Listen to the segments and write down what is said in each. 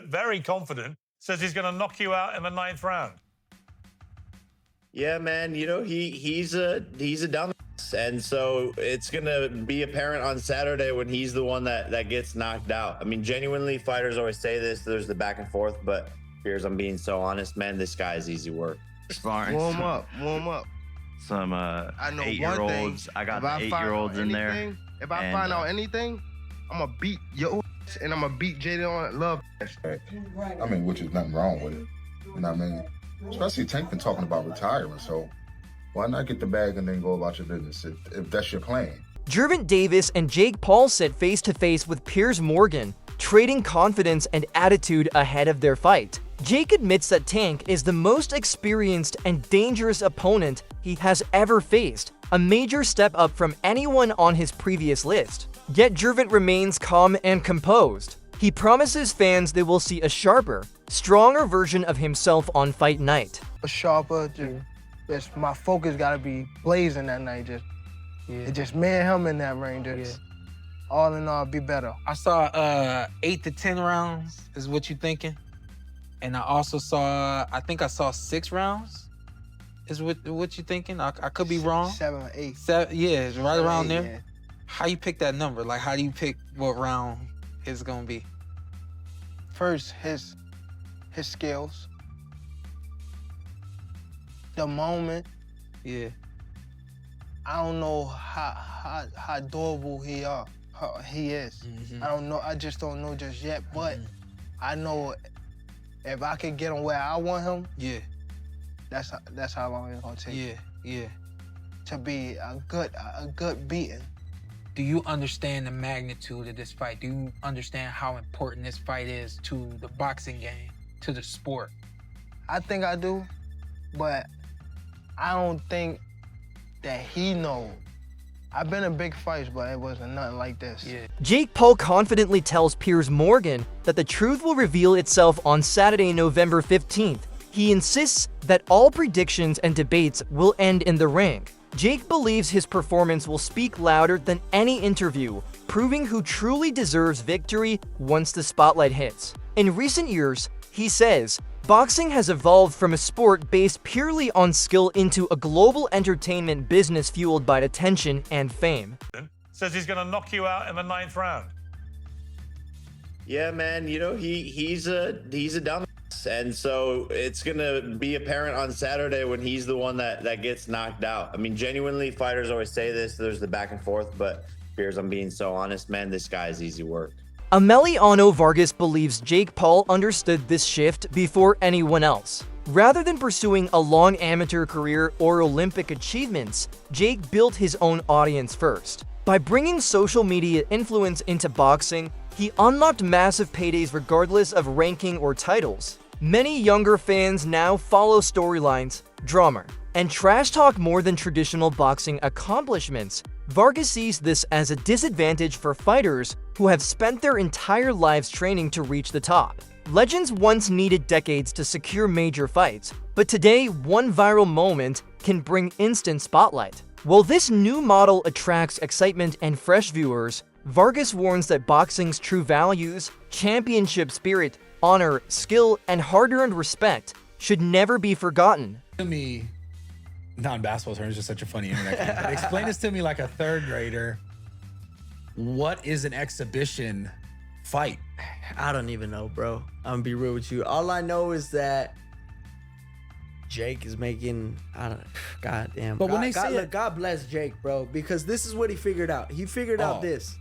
very confident, says he's going to knock you out in the 9th round. Yeah, man. You know, he's a dumbass, and so it's gonna be apparent on Saturday when he's the one that gets knocked out. I mean, genuinely, fighters always say this. There's the back and forth, but Piers, I'm being so honest, man. This guy is easy work. Warm up. Some I know 8-year-olds. I got the 8-year-olds in there. If I find out anything, I'm gonna beat your ass, and I'm gonna beat Jaden on love. I mean, which is nothing wrong with it. You know what I mean? Especially Tank been talking about retiring, so why not get the bag and then go about your business if that's your plan? Gervonta Davis and Jake Paul sit face-to-face with Piers Morgan, trading confidence and attitude ahead of their fight. Jake admits that Tank is the most experienced and dangerous opponent he has ever faced, a major step up from anyone on his previous list. Yet Gervonta remains calm and composed. He promises fans they will see a sharper, stronger version of himself on fight night. A sharper, just my focus gotta be blazing that night. Just me and him in that ring. All in all, be better. I saw 8 to 10 rounds is what you thinking, and I also saw, I think I saw 6 rounds. Is what you thinking? I could be wrong. 7 or 8. Yeah, it's right around there. Yeah. How you pick that number? Like, how do you pick what round it's gonna be? First, his skills, the moment. Yeah. I don't know how durable he is. I don't know. I just don't know just yet. But I know if I can get him where I want him. Yeah. That's how long it's gonna take. Yeah. To be a good beating. Do you understand the magnitude of this fight? Do you understand how important this fight is to the boxing game, to the sport? I think I do, but I don't think that he knows. I've been in big fights, but it wasn't nothing like this. Yeah. Jake Paul confidently tells Piers Morgan that the truth will reveal itself on Saturday, November 15th. He insists that all predictions and debates will end in the ring. Jake believes his performance will speak louder than any interview, proving who truly deserves victory once the spotlight hits. In recent years, he says, boxing has evolved from a sport based purely on skill into a global entertainment business fueled by attention and fame. Says he's going to knock you out in the 9th round. Yeah, man. You know, he's a dumbass, and so it's gonna be apparent on Saturday when he's the one that gets knocked out. I mean, genuinely, fighters always say this. There's the back and forth, but Piers, I'm being so honest, man. This guy is easy work. Ameliano Vargas believes Jake Paul understood this shift before anyone else. Rather than pursuing a long amateur career or Olympic achievements, Jake built his own audience first. By bringing social media influence into boxing, he unlocked massive paydays regardless of ranking or titles. Many younger fans now follow storylines, drama, and trash talk more than traditional boxing accomplishments. Vargas sees this as a disadvantage for fighters who have spent their entire lives training to reach the top. Legends once needed decades to secure major fights, but today one viral moment can bring instant spotlight. While this new model attracts excitement and fresh viewers, Vargas warns that boxing's true values, championship spirit, honor, skill, and hard-earned respect should never be forgotten. To me, non-basketball terms, just such a funny internet game. But explain this to me like a 3rd grader. What is an exhibition fight? I don't even know, bro. I'm gonna be real with you. All I know is that Jake is making, goddamn. But when they say look, God bless Jake, bro, because this is what he figured out. He figured out this.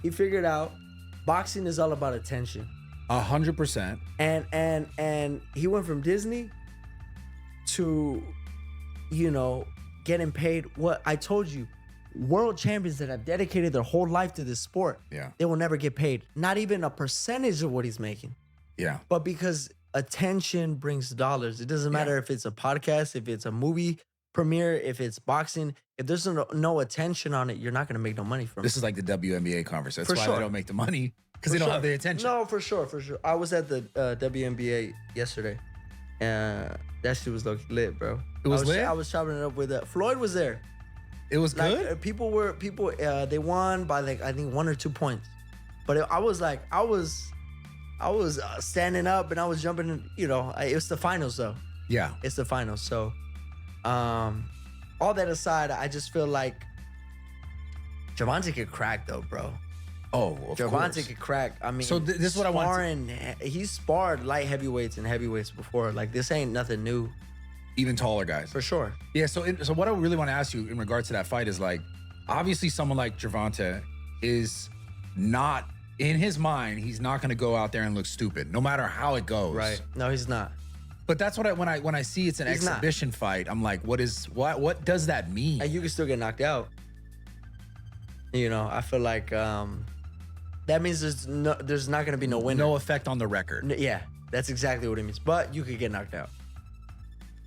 He figured out boxing is all about attention. 100%. And he went from Disney to, you know, getting paid. What I told you, world champions that have dedicated their whole life to this sport, they will never get paid. Not even a percentage of what he's making. Yeah. But because attention brings dollars. It doesn't matter if it's a podcast, if it's a movie premiere, if it's boxing. If there's no attention on it, you're not going to make no money from it. This is like the WNBA conversation. That's why they don't make the money, because they don't have the attention. No, for sure. I was at the WNBA yesterday, and that shit was lit, bro. It was lit? I was chopping it up with Floyd was there. It was good? They won by like, I think 1 or 2 points. But I was I was standing up and I was jumping. It's the finals though. Yeah. It's the finals. So, all that aside, I just feel like Gervonta could crack though, bro. Oh, of Gervonta course. could crack. I mean, So this is what I want. He's sparred light heavyweights and heavyweights before. Like, this ain't nothing new. Even taller guys. For sure. Yeah, so what I really want to ask you in regards to that fight is, like, obviously someone like Gervonta is not, in his mind, he's not going to go out there and look stupid, no matter how it goes. Right. No, he's not. But that's what when I see it's an He's exhibition fight, I'm like, what does that mean? And you can still get knocked out. I feel like that means there's not going to be no winner. No effect on the record. Yeah, that's exactly what it means. But you could get knocked out.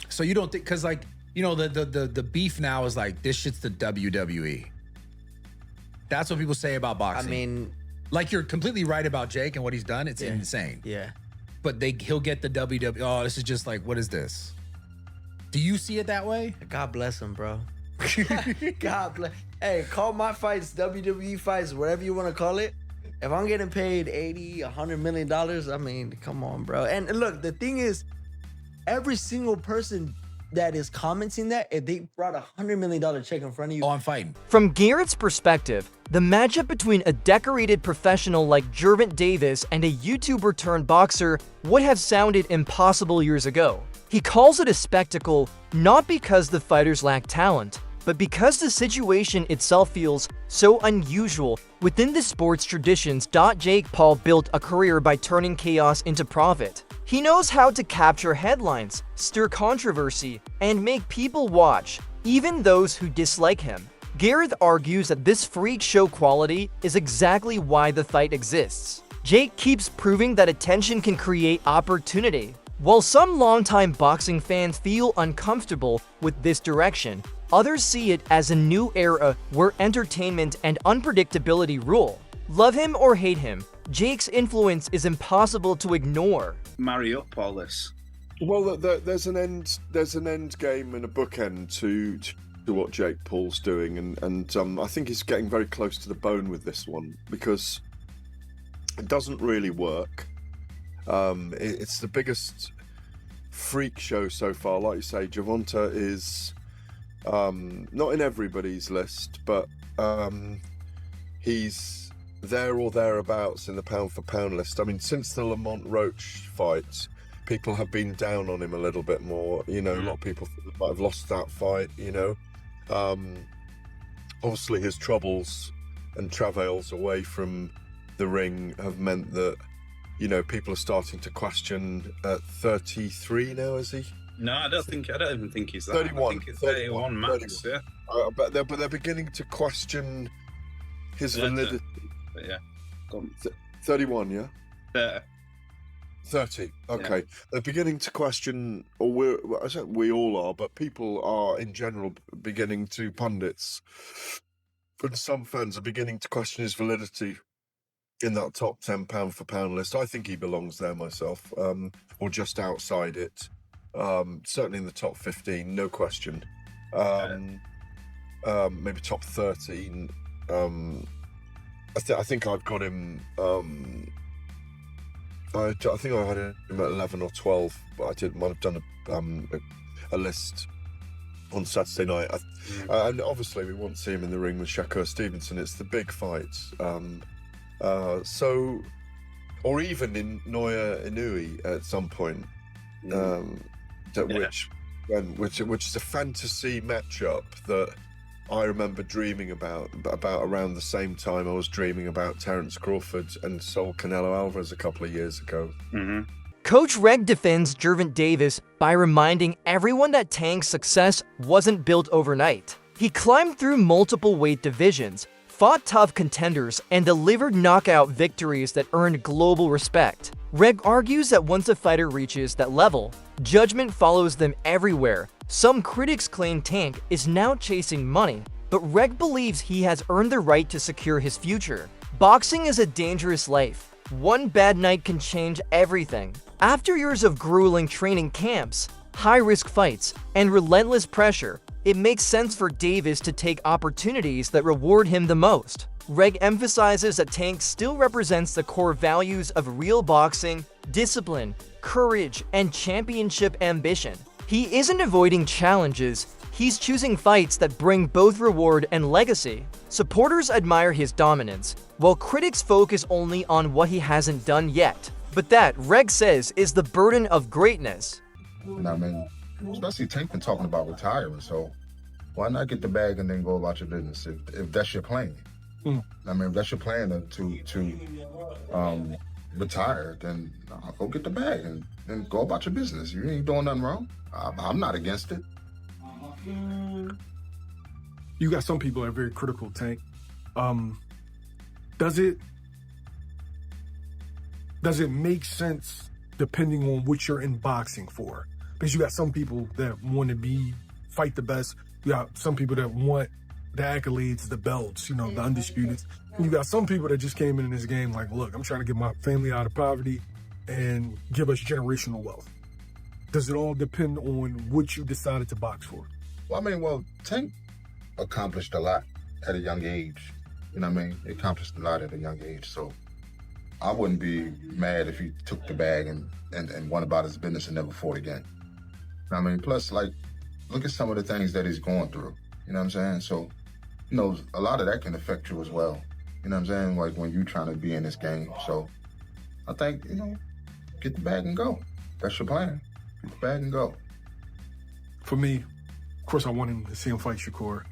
So you don't think, because, like, the beef now is like, this shit's the WWE. That's what people say about boxing. I mean, like, you're completely right about Jake and what he's done. It's insane. Yeah. But he'll get the WWE. Oh, this is just like, what is this? Do you see it that way? God bless him, bro. God bless. Hey, call my fights WWE fights, whatever you want to call it. If I'm getting paid $80, $100 million, I mean, come on, bro. And look, the thing is, every single person that is commenting that, if they brought $100 million check in front of you. Oh, I'm fighting. From Garrett's perspective, the matchup between a decorated professional like Gervonta Davis and a YouTuber turned boxer would have sounded impossible years ago. He calls it a spectacle not because the fighters lack talent, but because the situation itself feels so unusual within the sport's traditions. Jake Paul built a career by turning chaos into profit. He knows how to capture headlines, stir controversy, and make people watch, even those who dislike him. Garrett argues that this freak show quality is exactly why the fight exists. Jake keeps proving that attention can create opportunity. While some longtime boxing fans feel uncomfortable with this direction, others see it as a new era where entertainment and unpredictability rule. Love him or hate him, Jake's influence is impossible to ignore. Marry up all this. Well, there's an end game and a bookend to what Jake Paul's doing, and I think he's getting very close to the bone with this one because it doesn't really work. It's the biggest freak show so far. Like you say, Gervonta is not in everybody's list, but he's there or thereabouts in the pound for pound list. I mean, since the Lamont Roach fight, people have been down on him a little bit more. A lot of people might have lost that fight. Obviously his troubles and travails away from the ring have meant that people are starting to question. 33 now, is he? No, I don't even think he's that. 31. I think it's 31 max. 31. Yeah. But they're beginning to question his validity. But yeah. Go on. 31, yeah. 30. Okay. Yeah. They're beginning to question, or I say we all are, but people are in general beginning to, pundits and some fans are beginning to question his validity in that top 10 pound for pound list. I think he belongs there myself, or just outside it. Certainly in the top 15, no question. Maybe top 13. I think I've got him. I think I had him at 11 or 12, but I might have done a list on Saturday night. And obviously, we want to see him in the ring with Shakur Stevenson. It's the big fight. Or even in Naoya Inoue at some point, which is a fantasy matchup that I remember dreaming about around the same time I was dreaming about Terence Crawford and Saul Canelo Alvarez a couple of years ago. Mm-hmm. Coach Reg defends Gervonta Davis by reminding everyone that Tank's success wasn't built overnight. He climbed through multiple weight divisions, fought tough contenders, and delivered knockout victories that earned global respect. Reg argues that once a fighter reaches that level, judgment follows them everywhere. Some critics claim Tank is now chasing money, but Reg believes he has earned the right to secure his future. Boxing is a dangerous life. One bad night can change everything. After years of grueling training camps, high-risk fights, and relentless pressure, it makes sense for Davis to take opportunities that reward him the most. Reg emphasizes that Tank still represents the core values of real boxing, discipline, courage, and championship ambition. He isn't avoiding challenges, he's choosing fights that bring both reward and legacy. Supporters admire his dominance, while critics focus only on what he hasn't done yet. But that, Reg says, is the burden of greatness. I mean, especially Tank been talking about retiring, so why not get the bag and then go about your business if that's your plan? I mean, if that's your plan to retire, then go get the bag and go about your business. You ain't doing nothing wrong. I'm not against it. You got some people that are very critical, Tank. Does it make sense depending on what you're in boxing for? Because you got some people that want to fight the best. You got some people that want the accolades, the belts, the undisputed. And you got some people that just came in this game like, look, I'm trying to get my family out of poverty and give us generational wealth. Does it all depend on what you decided to box for? Well, Tank accomplished a lot at a young age. You know what I mean? He accomplished a lot at a young age. So I wouldn't be mad if he took the bag and went about his business and never fought again. You know what I mean? Plus, look at some of the things that he's going through. You know what I'm saying? So, a lot of that can affect you as well. You know what I'm saying? Like when you're trying to be in this game. So I think, get the bag and go. That's your plan. Get the bag and go. For me, of course, I wanted to see him fight Shakur.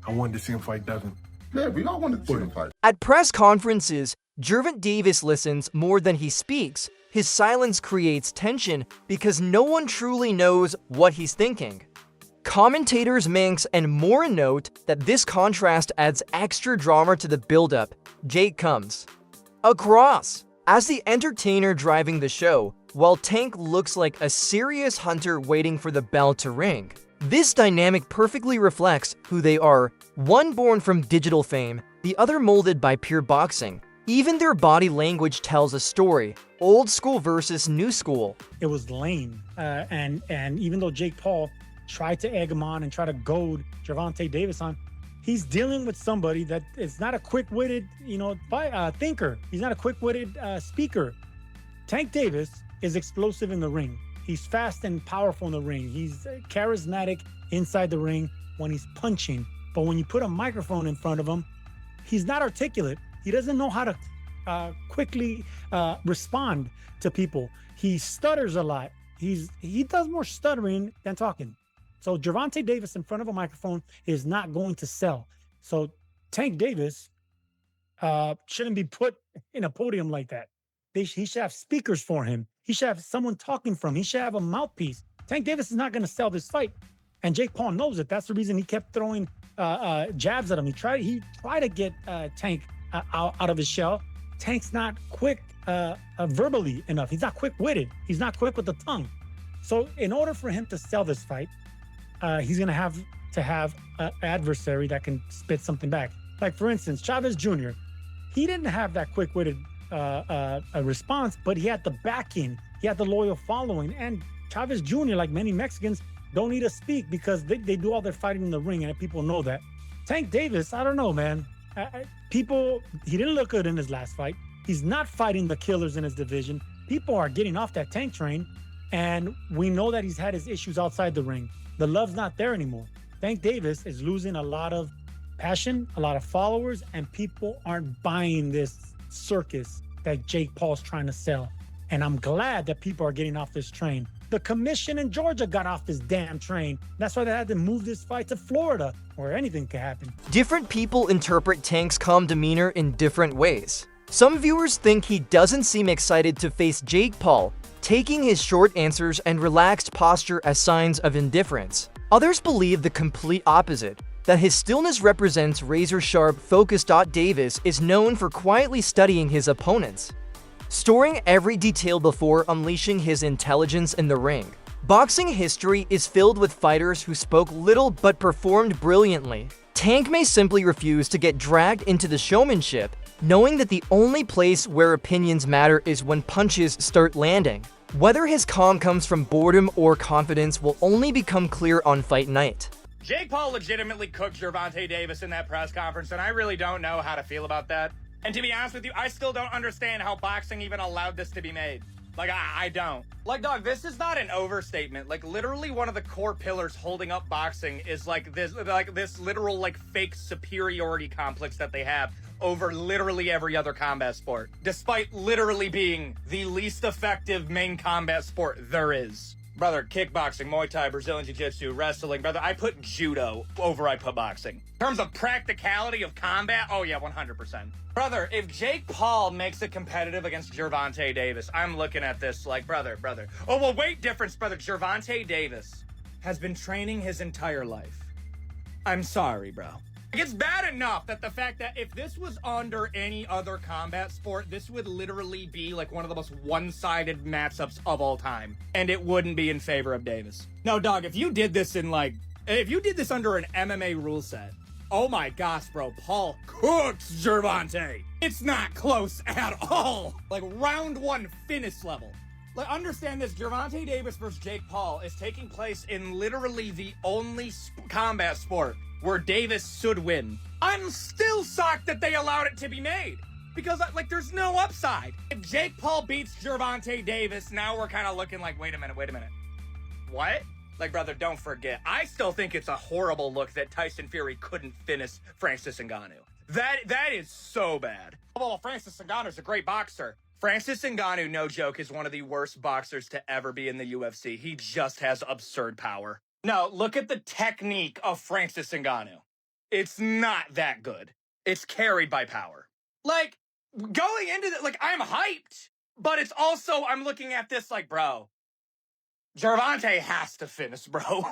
I wanted to see him fight Devin. Yeah, we all wanted to see him fight. At press conferences, Gervonta Davis listens more than he speaks. His silence creates tension because no one truly knows what he's thinking. Commentators Manx and Moore note that this contrast adds extra drama to the build-up. Jake comes across as the entertainer driving the show, while Tank looks like a serious hunter waiting for the bell to ring. This dynamic perfectly reflects who they are, one born from digital fame, the other molded by pure boxing. Even their body language tells a story, old school versus new school. It was lame, and even though Jake Paul tried to egg him on and try to goad Gervonta Davis on, he's dealing with somebody that is not a quick-witted, thinker. He's not a quick-witted speaker. Tank Davis is explosive in the ring. He's fast and powerful in the ring. He's charismatic inside the ring when he's punching. But when you put a microphone in front of him, he's not articulate. He doesn't know how to quickly respond to people. He stutters a lot. He does more stuttering than talking. So Gervonta Davis in front of a microphone is not going to sell. So Tank Davis shouldn't be put in a podium like that. He should have speakers for him. He should have someone talking for him. He should have a mouthpiece. Tank Davis is not going to sell this fight. And Jake Paul knows it. That's the reason he kept throwing jabs at him. He tried to get Tank out of his shell. Tank's not quick verbally enough. He's not quick-witted. He's not quick with the tongue. So in order for him to sell this fight, he's going to have an adversary that can spit something back. Like, for instance, Chavez Jr., he didn't have that quick-witted response, but he had the backing. He had the loyal following. And Chavez Jr., like many Mexicans, don't need to speak because they do all their fighting in the ring, and people know that. Tank Davis, I don't know, man. He didn't look good in his last fight. He's not fighting the killers in his division. People are getting off that Tank train, and we know that he's had his issues outside the ring. The love's not there anymore. Tank Davis is losing a lot of passion, a lot of followers, and people aren't buying this circus that Jake Paul's trying to sell. And I'm glad that people are getting off this train. The commission in Georgia got off this damn train. That's why they had to move this fight to Florida, where anything could happen. Different people interpret Tank's calm demeanor in different ways. Some viewers think he doesn't seem excited to face Jake Paul, taking his short answers and relaxed posture as signs of indifference. Others believe the complete opposite, that his stillness represents razor-sharp focus. Davis is known for quietly studying his opponents, storing every detail before unleashing his intelligence in the ring. Boxing history is filled with fighters who spoke little but performed brilliantly. Tank may simply refuse to get dragged into the showmanship, knowing that the only place where opinions matter is when punches start landing. Whether his calm comes from boredom or confidence will only become clear on fight night. Jake Paul legitimately cooked Gervonta Davis in that press conference, and I really don't know how to feel about that. And to be honest with you, I still don't understand how boxing even allowed this to be made. Like, I don't. Like, dog, this is not an overstatement. Like, literally one of the core pillars holding up boxing is like this literal, like, fake superiority complex that they have over literally every other combat sport, despite literally being the least effective main combat sport there is. Brother, kickboxing, Muay Thai, Brazilian Jiu-Jitsu, wrestling. Brother, I put judo over I put boxing. In terms of practicality of combat, oh yeah, 100%. Brother, if Jake Paul makes it competitive against Gervonta Davis, I'm looking at this like, brother. Oh, well, weight difference, brother. Gervonta Davis has been training his entire life. I'm sorry, bro. It's bad enough that the fact that if this was under any other combat sport, this would literally be like one of the most one-sided matchups of all time. And it wouldn't be in favor of Davis. No, dog, if you did this under an MMA rule set, oh my gosh, bro, Paul cooks Gervonta. It's not close at all. Like round one finish level. Like, understand this, Gervonta Davis versus Jake Paul is taking place in literally the only combat sport where Davis should win. I'm still shocked that they allowed it to be made. Because, like, there's no upside. If Jake Paul beats Gervonta Davis, now we're kind of looking like, wait a minute. What? Like, brother, don't forget. I still think it's a horrible look that Tyson Fury couldn't finish Francis Ngannou. That is so bad. Well, Francis Ngannou's a great boxer. Francis Ngannou, no joke, is one of the worst boxers to ever be in the UFC. He just has absurd power. No, look at the technique of Francis Ngannou. It's not that good. It's carried by power. Like, going into it, like, I'm hyped, but it's also, I'm looking at this like, bro, Gervonta has to finish, bro.